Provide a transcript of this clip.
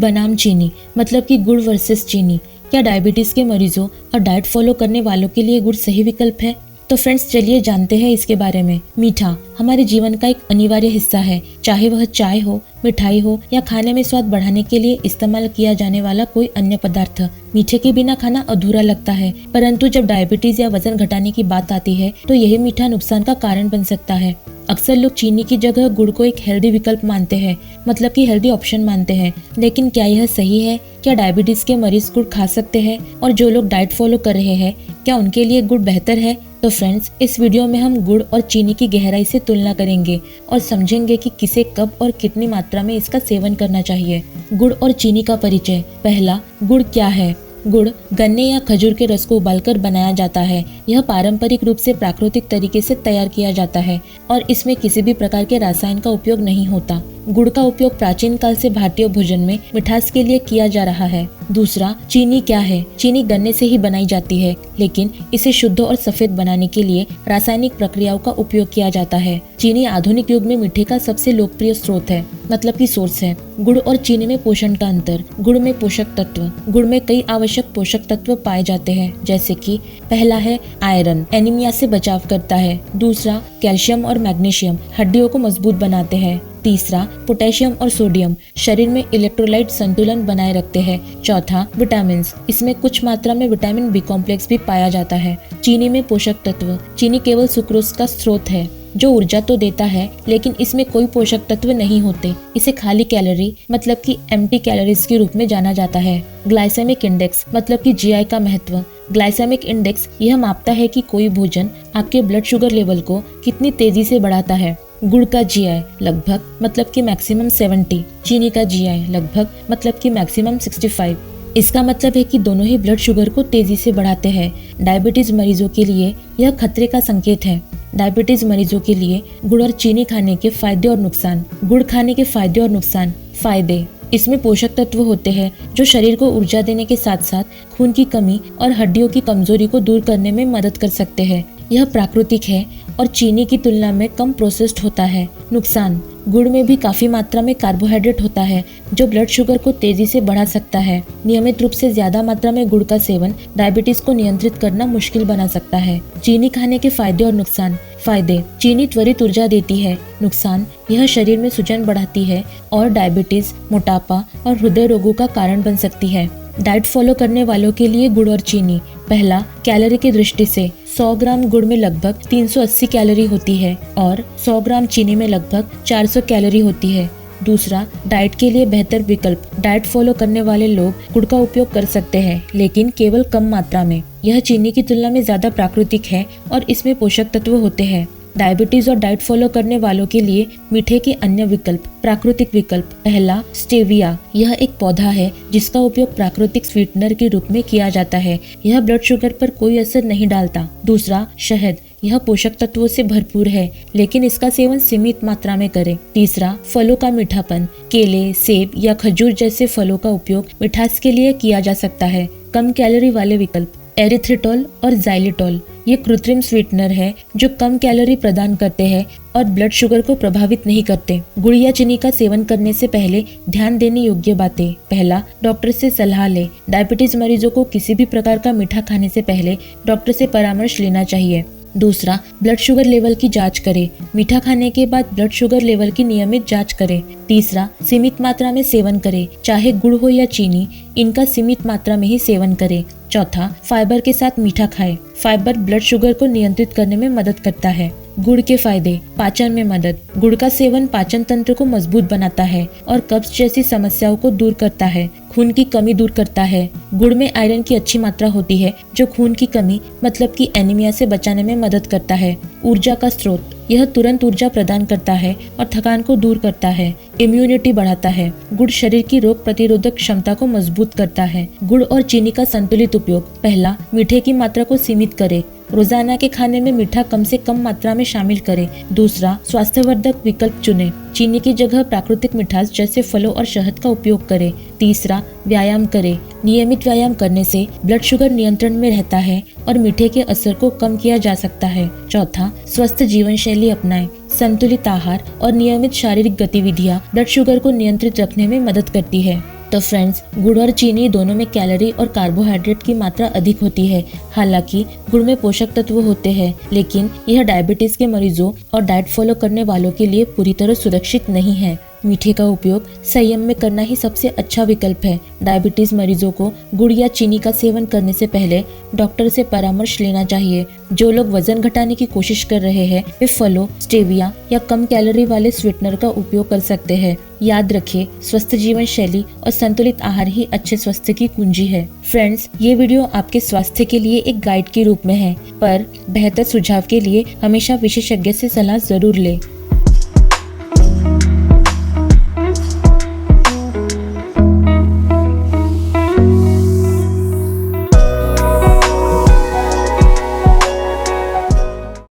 बनाम चीनी, मतलब कि गुड़ वर्सेस चीनी। क्या डायबिटीज के मरीजों और डाइट फॉलो करने वालों के लिए गुड़ सही विकल्प है? तो फ्रेंड्स, चलिए जानते हैं इसके बारे में। मीठा हमारे जीवन का एक अनिवार्य हिस्सा है, चाहे वह चाय हो, मिठाई हो या खाने में स्वाद बढ़ाने के लिए इस्तेमाल किया जाने वाला कोई अन्य पदार्थ। मीठे के बिना खाना अधूरा लगता है, परंतु जब डायबिटीज या वजन घटाने की बात आती है तो यही मीठा नुकसान का कारण बन सकता है। अक्सर लोग चीनी की जगह गुड़ को एक हेल्दी विकल्प मानते हैं, मतलब कि हेल्दी ऑप्शन मानते हैं। लेकिन क्या यह सही है? क्या डायबिटीज के मरीज गुड़ खा सकते हैं? और जो लोग डाइट फॉलो कर रहे हैं, क्या उनके लिए गुड़ बेहतर है? तो फ्रेंड्स, इस वीडियो में हम गुड़ और चीनी की गहराई से तुलना करेंगे और समझेंगे कि किसे कब और कितनी मात्रा में इसका सेवन करना चाहिए। गुड़ और चीनी का परिचय। पहला, गुड़ क्या है? गुड़ गन्ने या खजूर के रस को उबालकर बनाया जाता है। यह पारंपरिक रूप से प्राकृतिक तरीके से तैयार किया जाता है और इसमें किसी भी प्रकार के रसायन का उपयोग नहीं होता। गुड़ का उपयोग प्राचीन काल से भारतीय भोजन में मिठास के लिए किया जा रहा है। दूसरा, चीनी क्या है? चीनी गन्ने से ही बनाई जाती है, लेकिन इसे शुद्ध और सफेद बनाने के लिए रासायनिक प्रक्रियाओं का उपयोग किया जाता है। चीनी आधुनिक युग में मीठे का सबसे लोकप्रिय स्रोत है, मतलब कि सोर्स है। गुड़ और चीनी में पोषण का अंतर। गुड़ में पोषक तत्व। गुड़ में कई आवश्यक पोषक तत्व पाए जाते हैं, जैसे कि पहला है आयरन, एनीमिया से बचाव करता है। दूसरा, कैल्शियम और मैग्नीशियम, हड्डियों को मजबूत बनाते हैं। तीसरा, पोटेशियम और सोडियम, शरीर में इलेक्ट्रोलाइट संतुलन बनाए रखते हैं। चौथा, विटामिन, इसमें कुछ मात्रा में विटामिन बी कॉम्प्लेक्स भी पाया जाता है। चीनी में पोषक तत्व। चीनी केवल सुक्रोज का स्रोत है, जो ऊर्जा तो देता है, लेकिन इसमें कोई पोषक तत्व नहीं होते। इसे खाली कैलोरी, मतलब कि एम्प्टी कैलोरीज के रूप में जाना जाता है। ग्लाइसेमिक इंडेक्स, मतलब कि जीआई का महत्व। ग्लाइसेमिक इंडेक्स यह मापता है कि कोई भोजन आपके ब्लड शुगर लेवल को कितनी तेजी से बढ़ाता है। गुड़ का जीआई लगभग, मतलब कि मैक्सिमम 70। चीनी का जीआई लगभग, मतलब कि मैक्सिमम 65। इसका मतलब है कि दोनों ही ब्लड शुगर को तेजी से बढ़ाते हैं। डायबिटीज मरीजों के लिए यह खतरे का संकेत है। डायबिटीज मरीजों के लिए गुड़ और चीनी खाने के फायदे और नुकसान। गुड़ खाने के फायदे और नुकसान। फायदे, इसमें पोषक तत्व होते हैं जो शरीर को ऊर्जा देने के साथ साथ खून की कमी और हड्डियों की कमजोरी को दूर करने में मदद कर सकते हैं। यह प्राकृतिक है और चीनी की तुलना में कम प्रोसेस्ड होता है। नुकसान, गुड़ में भी काफी मात्रा में कार्बोहाइड्रेट होता है, जो ब्लड शुगर को तेजी से बढ़ा सकता है। नियमित रूप से ज्यादा मात्रा में गुड़ का सेवन डायबिटीज को नियंत्रित करना मुश्किल बना सकता है। चीनी खाने के फायदे और नुकसान। फायदे, चीनी त्वरित ऊर्जा देती है। नुकसान, यह शरीर में सूजन बढ़ाती है और डायबिटीज, मोटापा और हृदय रोगों का कारण बन सकती है। डाइट फॉलो करने वालों के लिए गुड़ और चीनी। पहला, कैलोरी की दृष्टि से 100 ग्राम गुड़ में लगभग 380 कैलोरी होती है और 100 ग्राम चीनी में लगभग 400 कैलोरी होती है। दूसरा, डाइट के लिए बेहतर विकल्प। डाइट फॉलो करने वाले लोग गुड़ का उपयोग कर सकते हैं, लेकिन केवल कम मात्रा में। यह चीनी की तुलना में ज्यादा प्राकृतिक है और इसमें पोषक तत्व होते हैं। डायबिटीज और डाइट फॉलो करने वालों के लिए मीठे के अन्य विकल्प। प्राकृतिक विकल्प। पहला, स्टेविया, यह एक पौधा है जिसका उपयोग प्राकृतिक स्वीटनर के रूप में किया जाता है। यह ब्लड शुगर पर कोई असर नहीं डालता। दूसरा, शहद, यह पोषक तत्वों से भरपूर है, लेकिन इसका सेवन सीमित मात्रा में करें। तीसरा, फलों का मीठापन। केले, सेब या खजूर जैसे फलों का उपयोग मिठास के लिए किया जा सकता है। कम कैलोरी वाले विकल्प। एरिथ्रिटोल और जाइलिटोल, ये कृत्रिम स्वीटनर है जो कम कैलोरी प्रदान करते हैं और ब्लड शुगर को प्रभावित नहीं करते। गुड़ या चीनी का सेवन करने से पहले ध्यान देने योग्य बातें। पहला, डॉक्टर से सलाह ले। डायबिटीज मरीजों को किसी भी प्रकार का मीठा खाने से पहले डॉक्टर से परामर्श लेना चाहिए। दूसरा, ब्लड शुगर लेवल की जांच करें। मीठा खाने के बाद ब्लड शुगर लेवल की नियमित जांच करें। तीसरा, सीमित मात्रा में सेवन करें, चाहे गुड़ हो या चीनी, इनका सीमित मात्रा में ही सेवन करें। चौथा, फाइबर के साथ मीठा खाएं। फाइबर ब्लड शुगर को नियंत्रित करने में मदद करता है। गुड़ के फायदे। पाचन में मदद। गुड़ का सेवन पाचन तंत्र को मजबूत बनाता है और कब्ज जैसी समस्याओं को दूर करता है। खून की कमी दूर करता है। गुड़ में आयरन की अच्छी मात्रा होती है, जो खून की कमी, मतलब कि एनीमिया से बचाने में मदद करता है। ऊर्जा का स्रोत। यह तुरंत ऊर्जा प्रदान करता है और थकान को दूर करता है। इम्यूनिटी बढ़ाता है। गुड़ शरीर की रोग प्रतिरोधक क्षमता को मजबूत करता है। गुड़ और चीनी का संतुलित उपयोग। पहला, मीठे की मात्रा को सीमित करें। रोजाना के खाने में मीठा कम से कम मात्रा में शामिल करें। दूसरा, स्वास्थ्यवर्धक विकल्प चुनें। चीनी की जगह प्राकृतिक मिठास जैसे फलों और शहद का उपयोग करें। तीसरा, व्यायाम करें। नियमित व्यायाम करने से ब्लड शुगर नियंत्रण में रहता है और मीठे के असर को कम किया जा सकता है। चौथा, स्वस्थ जीवन शैली अपनाएं। संतुलित आहार और नियमित शारीरिक गतिविधियां ब्लड शुगर को नियंत्रित रखने में मदद करती है। तो फ्रेंड्स, गुड़ और चीनी दोनों में कैलोरी और कार्बोहाइड्रेट की मात्रा अधिक होती है। हालांकि गुड़ में पोषक तत्व होते हैं, लेकिन यह डायबिटीज के मरीजों और डाइट फॉलो करने वालों के लिए पूरी तरह सुरक्षित नहीं है। मीठे का उपयोग संयम में करना ही सबसे अच्छा विकल्प है। डायबिटीज मरीजों को गुड़ या चीनी का सेवन करने से पहले डॉक्टर से परामर्श लेना चाहिए। जो लोग वजन घटाने की कोशिश कर रहे हैं वे फलों, स्टेविया या कम कैलोरी वाले स्वीटनर का उपयोग कर सकते हैं। याद रखें, स्वस्थ जीवन शैली और संतुलित आहार ही अच्छे स्वास्थ्य की कुंजी है। फ्रेंड्स, ये वीडियो आपके स्वास्थ्य के लिए एक गाइड के रूप में है, पर बेहतर सुझाव के लिए हमेशा विशेषज्ञ से सलाह जरूर लें।